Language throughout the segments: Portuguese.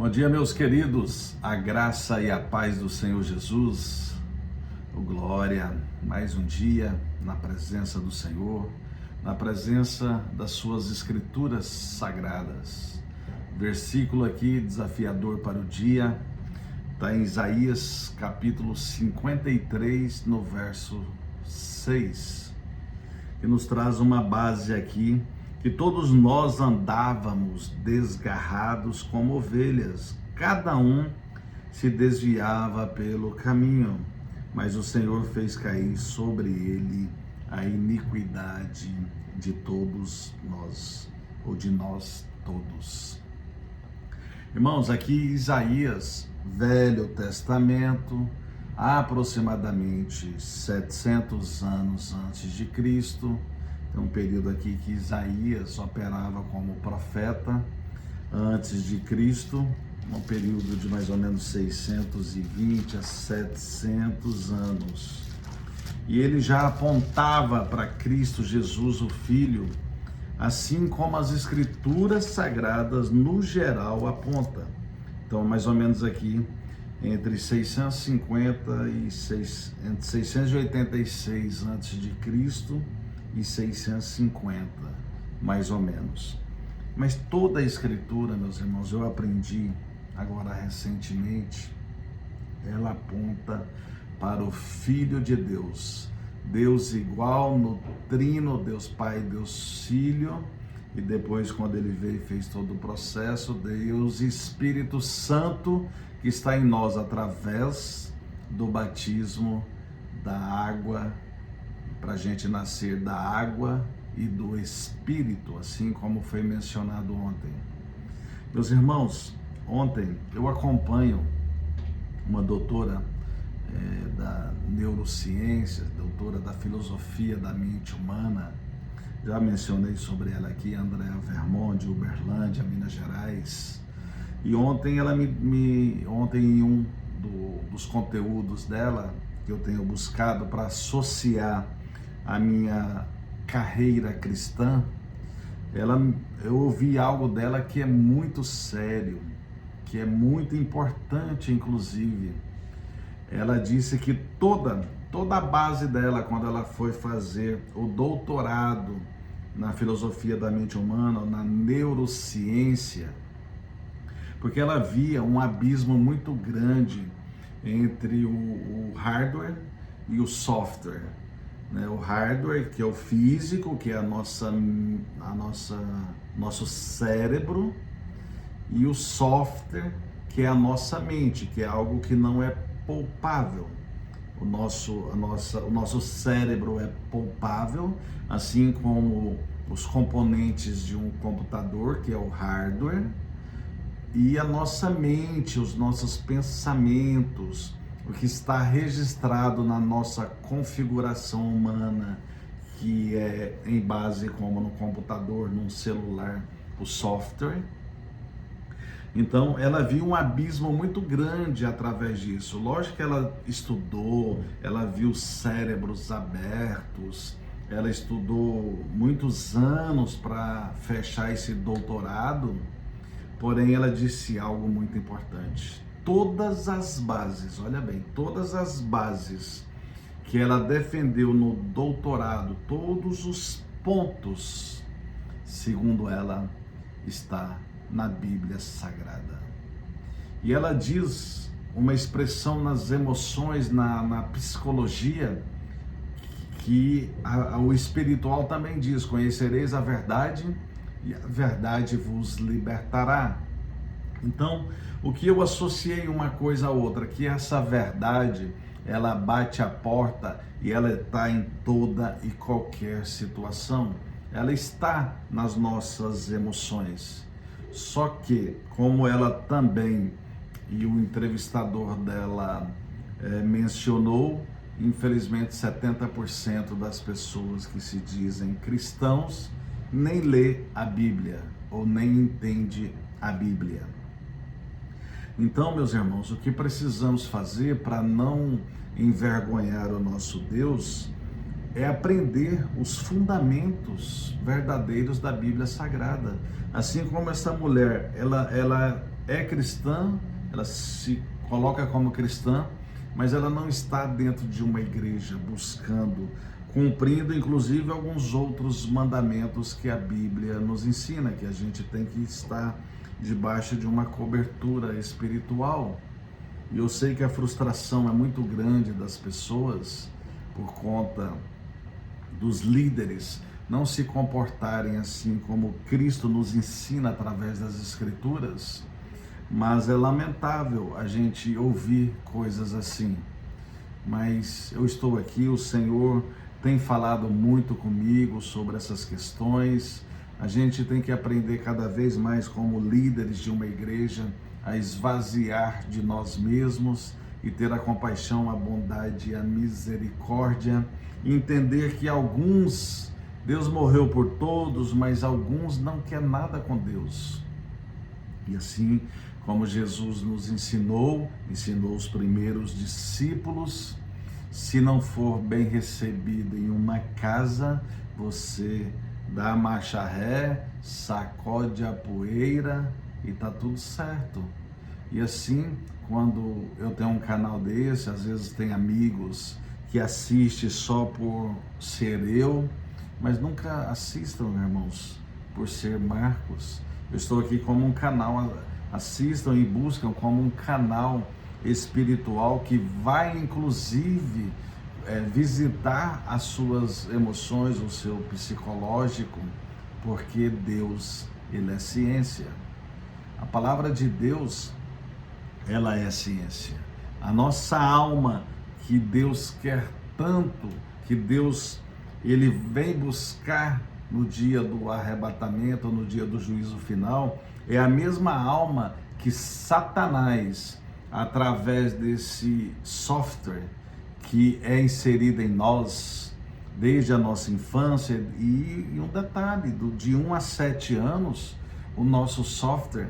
Bom dia, meus queridos, a graça e a paz do Senhor Jesus, glória, mais um dia na presença do Senhor, na presença das suas escrituras sagradas. Versículo aqui desafiador para o dia, está em Isaías capítulo 53, no verso 6, que nos traz uma base aqui, que todos nós andávamos desgarrados como ovelhas, cada um se desviava pelo caminho, mas o Senhor fez cair sobre ele a iniquidade de todos nós, ou de nós todos. Irmãos, aqui Isaías, Velho Testamento, aproximadamente 700 anos antes de Cristo. Tem um período aqui que Isaías operava como profeta antes de Cristo, um período de mais ou menos 620 a 700 anos. E ele já apontava para Cristo Jesus, o Filho, assim como as Escrituras Sagradas no geral apontam. Então, mais ou menos aqui, entre 650 e entre 686 antes de Cristo e 650, mais ou menos. Mas toda a Escritura, meus irmãos, eu aprendi agora recentemente, ela aponta para o Filho de Deus, Deus igual no Trino, Deus Pai, Deus Filho, e depois quando ele veio e fez todo o processo, Deus Espírito Santo, que está em nós através do batismo da água, para a gente nascer da água e do Espírito, assim como foi mencionado ontem. Meus irmãos, ontem eu acompanho uma doutora da neurociência, doutora da filosofia da mente humana, já mencionei sobre ela aqui, Andréa Vermont, de Uberlândia, Minas Gerais, e ontem ontem em um dos conteúdos dela, que eu tenho buscado para associar a minha carreira cristã, eu ouvi algo dela que é muito sério, que é muito importante, inclusive. Ela disse que toda a base dela, quando ela foi fazer o doutorado na filosofia da mente humana, na neurociência, porque ela via um abismo muito grande entre o hardware e o software. O hardware, que é o físico, que é nosso cérebro, e o software, que é a nossa mente, que é algo que não é poupável. O nosso cérebro é poupável, assim como os componentes de um computador, que é o hardware, e a nossa mente, os nossos pensamentos, o que está registrado na nossa configuração humana, que é em base como no computador, num celular, o software. Então, ela viu um abismo muito grande através disso. Lógico que ela estudou, ela viu cérebros abertos, ela estudou muitos anos para fechar esse doutorado, porém ela disse algo muito importante. Todas as bases, olha bem, todas as bases que ela defendeu no doutorado, todos os pontos, segundo ela, está na Bíblia Sagrada. E ela diz uma expressão nas emoções, na psicologia, que o espiritual também diz: conhecereis a verdade e a verdade vos libertará. Então, o que eu associei uma coisa a outra, que essa verdade, ela bate a porta e ela está em toda e qualquer situação. Ela está nas nossas emoções. Só que, como ela também, e o entrevistador dela mencionou, infelizmente 70% das pessoas que se dizem cristãos nem lê a Bíblia ou nem entende a Bíblia. Então, meus irmãos, o que precisamos fazer para não envergonhar o nosso Deus é aprender os fundamentos verdadeiros da Bíblia Sagrada. Assim como essa mulher, ela é cristã, ela se coloca como cristã, mas ela não está dentro de uma igreja buscando, cumprindo inclusive alguns outros mandamentos que a Bíblia nos ensina, que a gente tem que estar debaixo de uma cobertura espiritual. E eu sei que a frustração é muito grande das pessoas por conta dos líderes não se comportarem assim como Cristo nos ensina através das Escrituras, mas é lamentável a gente ouvir coisas assim. Mas eu estou aqui, o Senhor tem falado muito comigo sobre essas questões. A gente tem que aprender cada vez mais como líderes de uma igreja a esvaziar de nós mesmos e ter a compaixão, a bondade e a misericórdia, e entender que alguns, Deus morreu por todos, mas alguns não quer nada com Deus. E assim como Jesus nos ensinou os primeiros discípulos, se não for bem recebido em uma casa, você dá a marcha ré, sacode a poeira e tá tudo certo. E assim, quando eu tenho um canal desse, às vezes tem amigos que assistem só por ser eu, mas nunca assistam, irmãos, por ser Marcos. Eu estou aqui como um canal, assistam e buscam como um canal espiritual que vai inclusive visitar as suas emoções, o seu psicológico, porque Deus, Ele é ciência. A palavra de Deus, ela é ciência. A nossa alma, que Deus quer tanto, que Deus, Ele vem buscar no dia do arrebatamento, no dia do juízo final, é a mesma alma que Satanás, através desse software que é inserido em nós desde a nossa infância, e um detalhe, de 1 a 7 anos, o nosso software,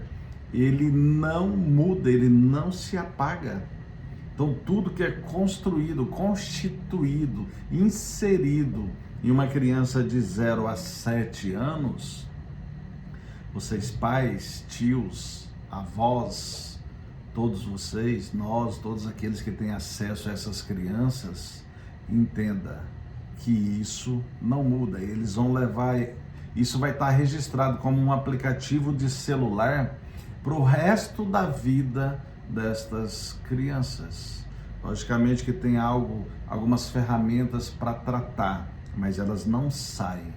ele não muda, ele não se apaga. Então tudo que é construído, constituído, inserido em uma criança de 0 a 7 anos, vocês pais, tios, avós, todos vocês, nós, todos aqueles que têm acesso a essas crianças, entenda que isso não muda. Eles vão levar, isso vai estar registrado como um aplicativo de celular para o resto da vida destas crianças. Logicamente que tem algumas ferramentas para tratar, mas elas não saem.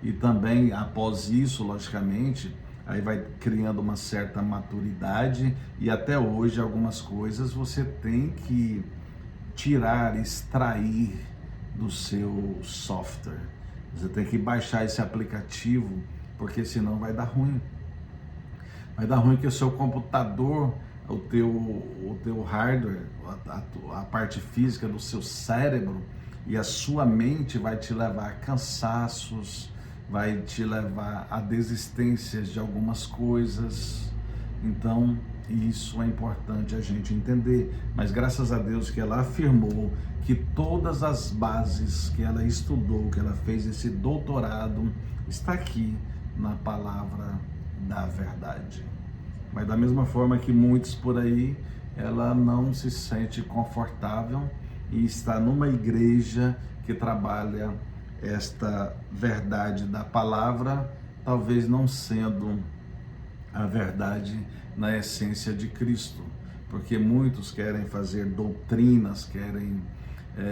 E também após isso, logicamente, aí vai criando uma certa maturidade, e até hoje algumas coisas você tem que tirar, extrair do seu software. Você tem que baixar esse aplicativo, porque senão vai dar ruim. Vai dar ruim que o seu computador, o teu hardware, a parte física do seu cérebro e a sua mente vai te levar a cansaços, vai te levar a desistências de algumas coisas. Então, isso é importante a gente entender. Mas graças a Deus que ela afirmou que todas as bases que ela estudou, que ela fez esse doutorado, está aqui na palavra da verdade. Mas da mesma forma que muitos por aí, ela não se sente confortável e está numa igreja que trabalha esta verdade da palavra, talvez não sendo a verdade na essência de Cristo, porque muitos querem fazer doutrinas, querem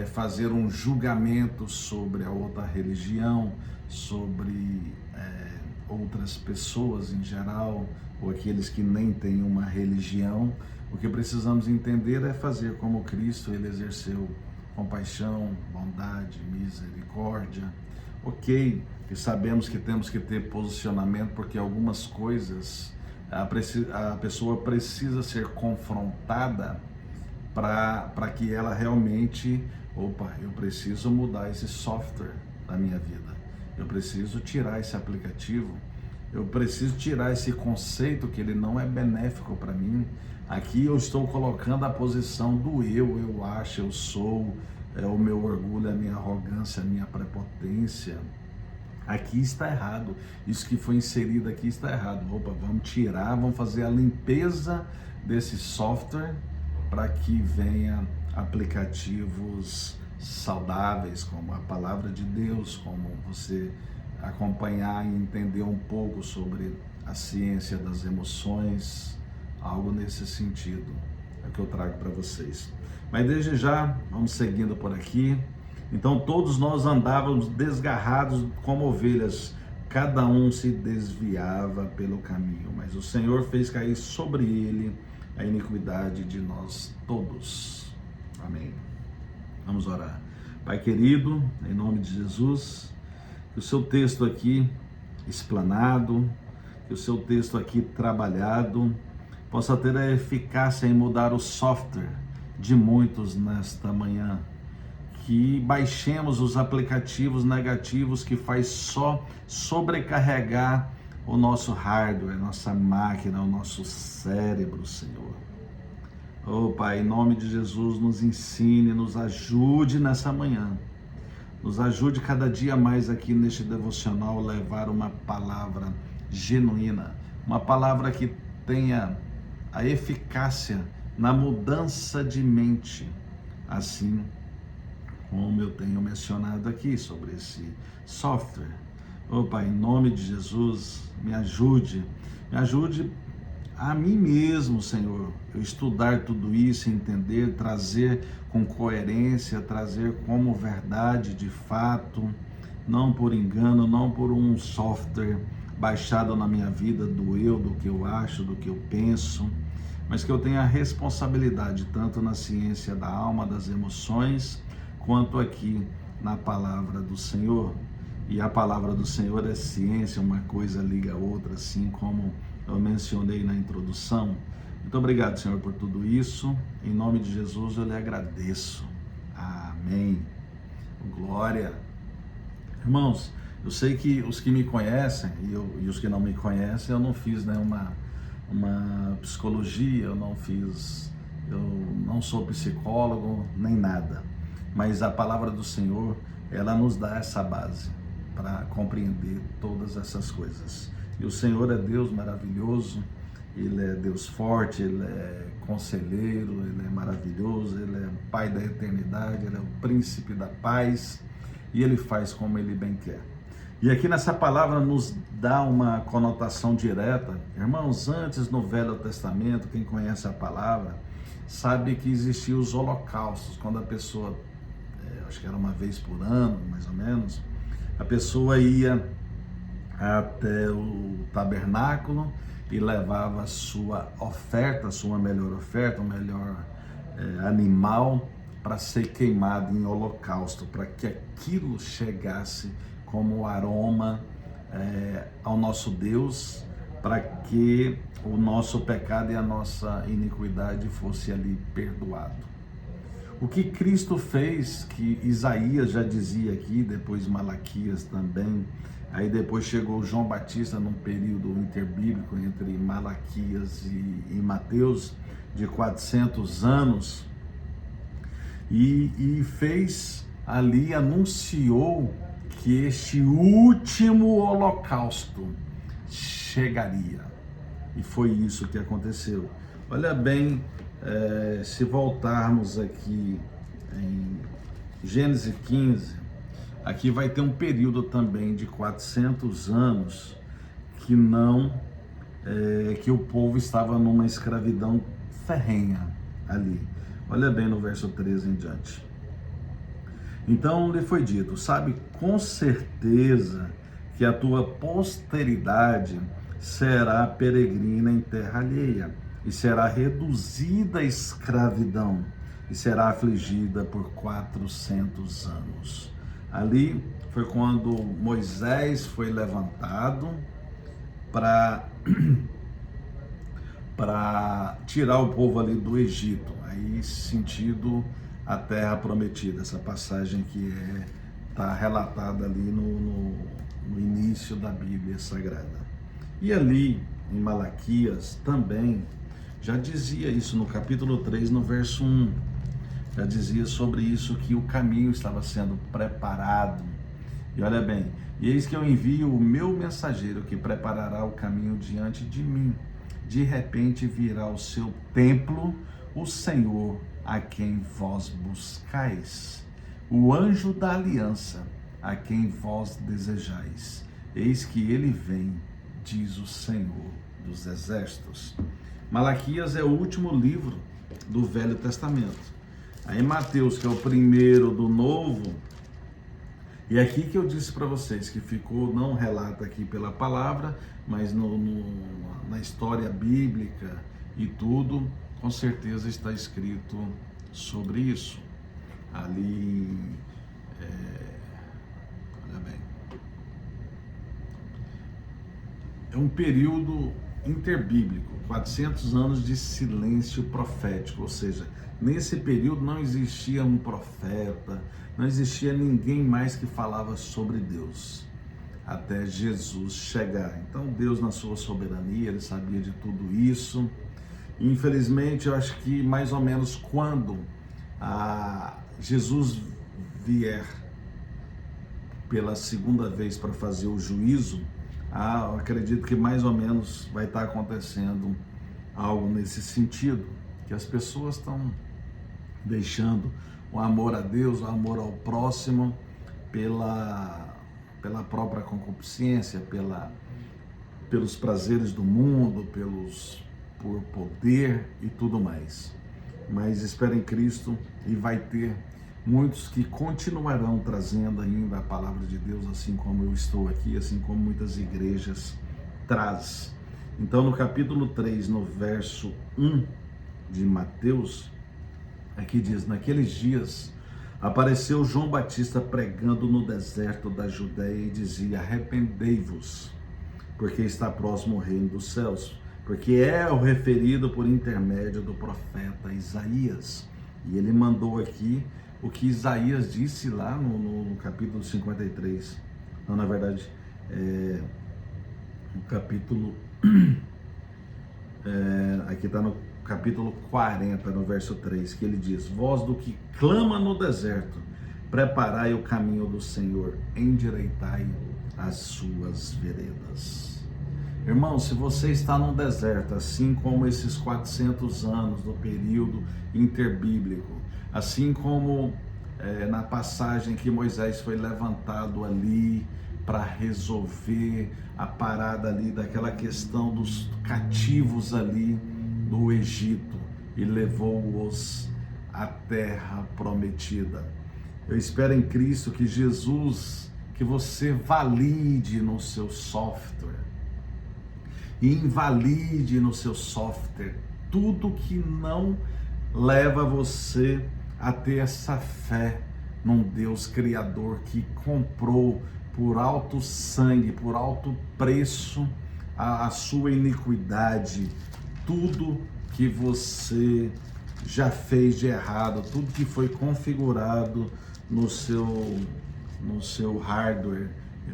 fazer um julgamento sobre a outra religião, sobre outras pessoas em geral, ou aqueles que nem têm uma religião. O que precisamos entender é fazer como Cristo, ele exerceu compaixão, bondade, misericórdia. Ok, que sabemos que temos que ter posicionamento, porque algumas coisas a pessoa precisa ser confrontada para que ela realmente, eu preciso mudar esse software da minha vida, eu preciso tirar esse aplicativo, eu preciso tirar esse conceito que ele não é benéfico para mim. Aqui eu estou colocando a posição do eu acho, eu sou, o meu orgulho, a minha arrogância, a minha prepotência. aqui está errado, isso que foi inserido aqui está errado. Opa, vamos tirar, vamos fazer a limpeza desse software para que venha aplicativos saudáveis, como a palavra de Deus, como você acompanhar e entender um pouco sobre a ciência das emoções, algo nesse sentido é o que eu trago para vocês. Mas desde já, vamos seguindo por aqui. Então todos nós andávamos desgarrados como ovelhas, cada um se desviava pelo caminho, mas o Senhor fez cair sobre ele a iniquidade de nós todos. Amém. Vamos orar. Pai querido, em nome de Jesus, que o seu texto aqui explanado, que o seu texto aqui trabalhado, possa ter a eficácia em mudar o software de muitos nesta manhã. Que baixemos os aplicativos negativos que faz só sobrecarregar o nosso hardware, nossa máquina, o nosso cérebro, Senhor. Oh Pai, em nome de Jesus, nos ensine, nos ajude nessa manhã. Nos ajude cada dia mais aqui neste devocional a levar uma palavra genuína, uma palavra que tenha a eficácia na mudança de mente, assim como eu tenho mencionado aqui sobre esse software. Oh Pai, em nome de Jesus, me ajude a mim mesmo, Senhor, eu estudar tudo isso, entender, trazer com coerência, trazer como verdade de fato, não por engano, não por um software baixado na minha vida do eu, do que eu acho, do que eu penso, mas que eu tenha responsabilidade tanto na ciência da alma, das emoções, quanto aqui na palavra do Senhor. E a palavra do Senhor é ciência, uma coisa liga a outra, assim como eu mencionei na introdução. Muito obrigado, Senhor, por tudo isso. Em nome de Jesus eu lhe agradeço. Amém. Glória. Irmãos, eu sei que os que me conhecem e os que não me conhecem, eu não fiz nenhuma psicologia, eu não sou psicólogo, nem nada. Mas a palavra do Senhor, ela nos dá essa base para compreender todas essas coisas. E o Senhor é Deus maravilhoso, Ele é Deus forte, Ele é conselheiro, Ele é maravilhoso, Ele é Pai da eternidade, Ele é o príncipe da paz e Ele faz como Ele bem quer. E aqui nessa palavra nos dá uma conotação direta. Irmãos, antes no Velho Testamento, quem conhece a palavra, sabe que existiam os holocaustos, quando a pessoa, acho que era uma vez por ano, mais ou menos, a pessoa ia até o tabernáculo e levava a sua oferta, a sua melhor oferta, o melhor animal para ser queimado em holocausto, para que aquilo chegasse como aroma ao nosso Deus, para que o nosso pecado e a nossa iniquidade fosse ali perdoado. O que Cristo fez, que Isaías já dizia aqui, depois Malaquias também, aí depois chegou João Batista num período interbíblico entre Malaquias e Mateus, de 400 anos, e fez ali, anunciou que este último holocausto chegaria. E foi isso que aconteceu. Olha bem, se voltarmos aqui em Gênesis 15, aqui vai ter um período também de 400 anos que o povo estava numa escravidão ferrenha ali. Olha bem no verso 13 em diante. Então lhe foi dito: sabe com certeza que a tua posteridade será peregrina em terra alheia, e será reduzida à escravidão, e será afligida por 400 anos. Ali foi quando Moisés foi levantado para tirar o povo ali do Egito, aí sentido a terra prometida, essa passagem que está relatada ali no início da Bíblia Sagrada. E ali em Malaquias também já dizia isso no capítulo 3, no verso 1, já dizia sobre isso, que o caminho estava sendo preparado E olha bem, e eis que eu envio o meu mensageiro que preparará o caminho diante de mim. De repente virá ao seu templo o Senhor a quem vós buscais, o anjo da aliança a quem vós desejais. Eis que ele vem, diz o Senhor dos Exércitos. Malaquias é o último livro do Velho Testamento. Aí Mateus, que é o primeiro do Novo, e é aqui que eu disse para vocês que ficou, não relata aqui pela palavra, mas na história bíblica e tudo, com certeza está escrito sobre isso. Ali, olha bem, é um período interbíblico, 400 anos de silêncio profético, ou seja, nesse período não existia um profeta, não existia ninguém mais que falava sobre Deus, até Jesus chegar. Então Deus, na sua soberania, ele sabia de tudo isso. Infelizmente, eu acho que mais ou menos quando Jesus vier pela segunda vez para fazer o juízo, eu acredito que mais ou menos vai estar acontecendo algo nesse sentido, que as pessoas estão deixando o amor a Deus, o amor ao próximo, pela própria concupiscência, pelos prazeres do mundo, por poder e tudo mais. Mas espera em Cristo e vai ter muitos que continuarão trazendo ainda a palavra de Deus, assim como eu estou aqui, assim como muitas igrejas traz. Então, no capítulo 3, no verso 1 de Mateus, aqui diz: naqueles dias apareceu João Batista pregando no deserto da Judéia e dizia: arrependei-vos, porque está próximo o reino dos céus, porque é o referido por intermédio do profeta Isaías. E ele mandou aqui o que Isaías disse lá no capítulo 53. Não, na verdade, no capítulo... aqui está no capítulo 40, no verso 3, que ele diz: voz do que clama no deserto, preparai o caminho do Senhor, endireitai as suas veredas. Irmão, se você está no deserto, assim como esses 400 anos do período interbíblico, assim como na passagem que Moisés foi levantado ali para resolver a parada ali daquela questão dos cativos ali do Egito e levou-os à terra prometida. Eu espero em Cristo que Jesus, que você valide no seu software e invalide no seu software tudo que não leva você a ter essa fé num Deus Criador que comprou por alto sangue, por alto preço, a sua iniquidade, tudo que você já fez de errado, tudo que foi configurado no seu hardware,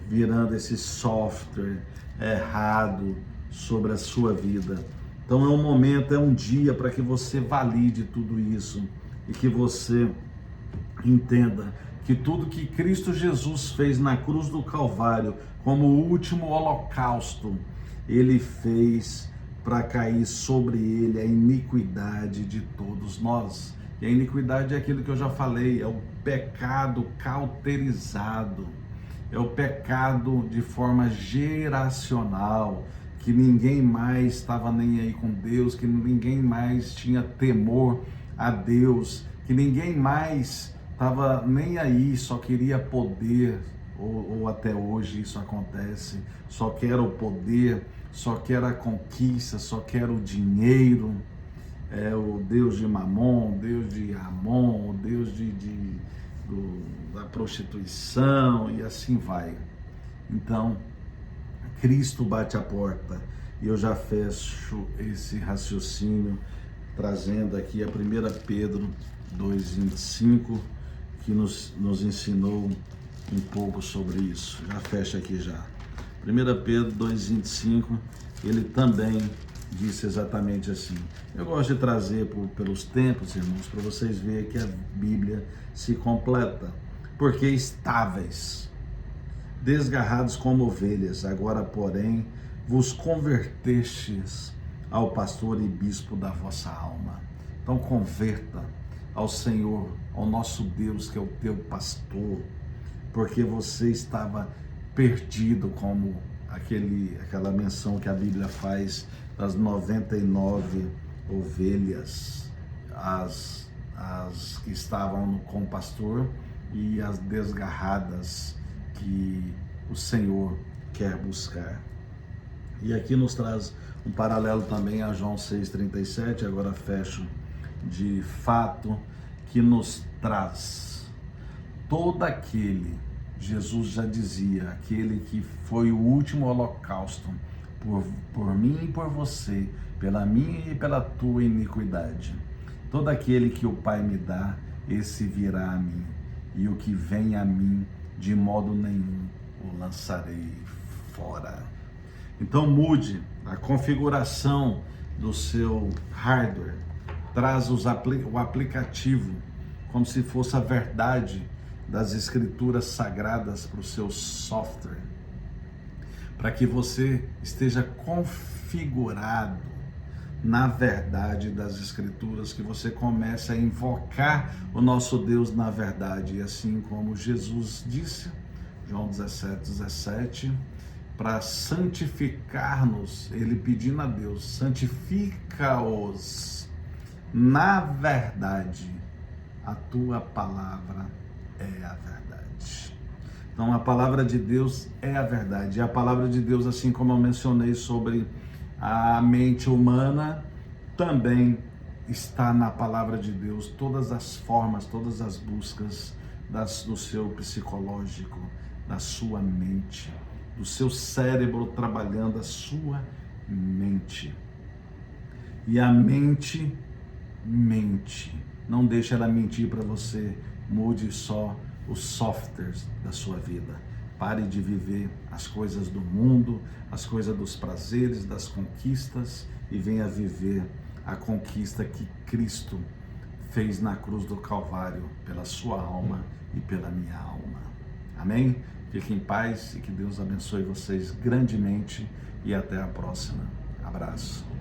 virando esse software errado sobre a sua vida. Então é um momento, é um dia para que você valide tudo isso e que você entenda que tudo que Cristo Jesus fez na cruz do Calvário como o último holocausto, ele fez para cair sobre ele a iniquidade de todos nós. E a iniquidade é aquilo que eu já falei, é o pecado cauterizado, é o pecado de forma geracional, que ninguém mais estava nem aí com Deus, que ninguém mais tinha temor a Deus, que ninguém mais estava nem aí, só queria poder, ou até hoje isso acontece, só quer o poder, só quer a conquista, só quer o dinheiro, é o Deus de Mamon, o Deus de Amon, o Deus da prostituição e assim vai. Então, Cristo bate a porta e eu já fecho esse raciocínio trazendo aqui a 1 Pedro 2,25, que nos ensinou um pouco sobre isso. Já fecha aqui já. 1 Pedro 2,25, ele também disse exatamente assim. Eu gosto de trazer pelos tempos, irmãos, para vocês verem que a Bíblia se completa. Porque estáveis. desgarrados como ovelhas, agora, porém, vos convertestes ao pastor e bispo da vossa alma. Então converta ao Senhor, ao nosso Deus, que é o teu pastor, porque você estava perdido, como aquela menção que a Bíblia faz das 99 ovelhas, as que estavam com o pastor e as desgarradas que o Senhor quer buscar. E aqui nos traz um paralelo também a João 6,37, agora fecho de fato, que nos traz todo aquele, Jesus já dizia, aquele que foi o último holocausto por mim e por você, pela minha e pela tua iniquidade. Todo aquele que o Pai me dá, esse virá a mim, e o que vem a mim, de modo nenhum o lançarei fora. Então mude a configuração do seu hardware, traz o aplicativo como se fosse a verdade das escrituras sagradas para o seu software, para que você esteja configurado na verdade das escrituras, que você comece a invocar o nosso Deus na verdade, e assim como Jesus disse, João 17:17, para santificar-nos, ele pedindo a Deus, santifica-os na verdade, a tua palavra é a verdade. Então a palavra de Deus é a verdade, e a palavra de Deus, assim como eu mencionei sobre a mente humana, também está na palavra de Deus, todas as formas, todas as buscas do seu psicológico, da sua mente, do seu cérebro trabalhando a sua mente. E a mente, não deixe ela mentir para você, mude só os softwares da sua vida. Pare de viver as coisas do mundo, as coisas dos prazeres, das conquistas, e venha viver a conquista que Cristo fez na cruz do Calvário pela sua alma e pela minha alma. Amém? Fiquem em paz e que Deus abençoe vocês grandemente, e até a próxima. Abraço.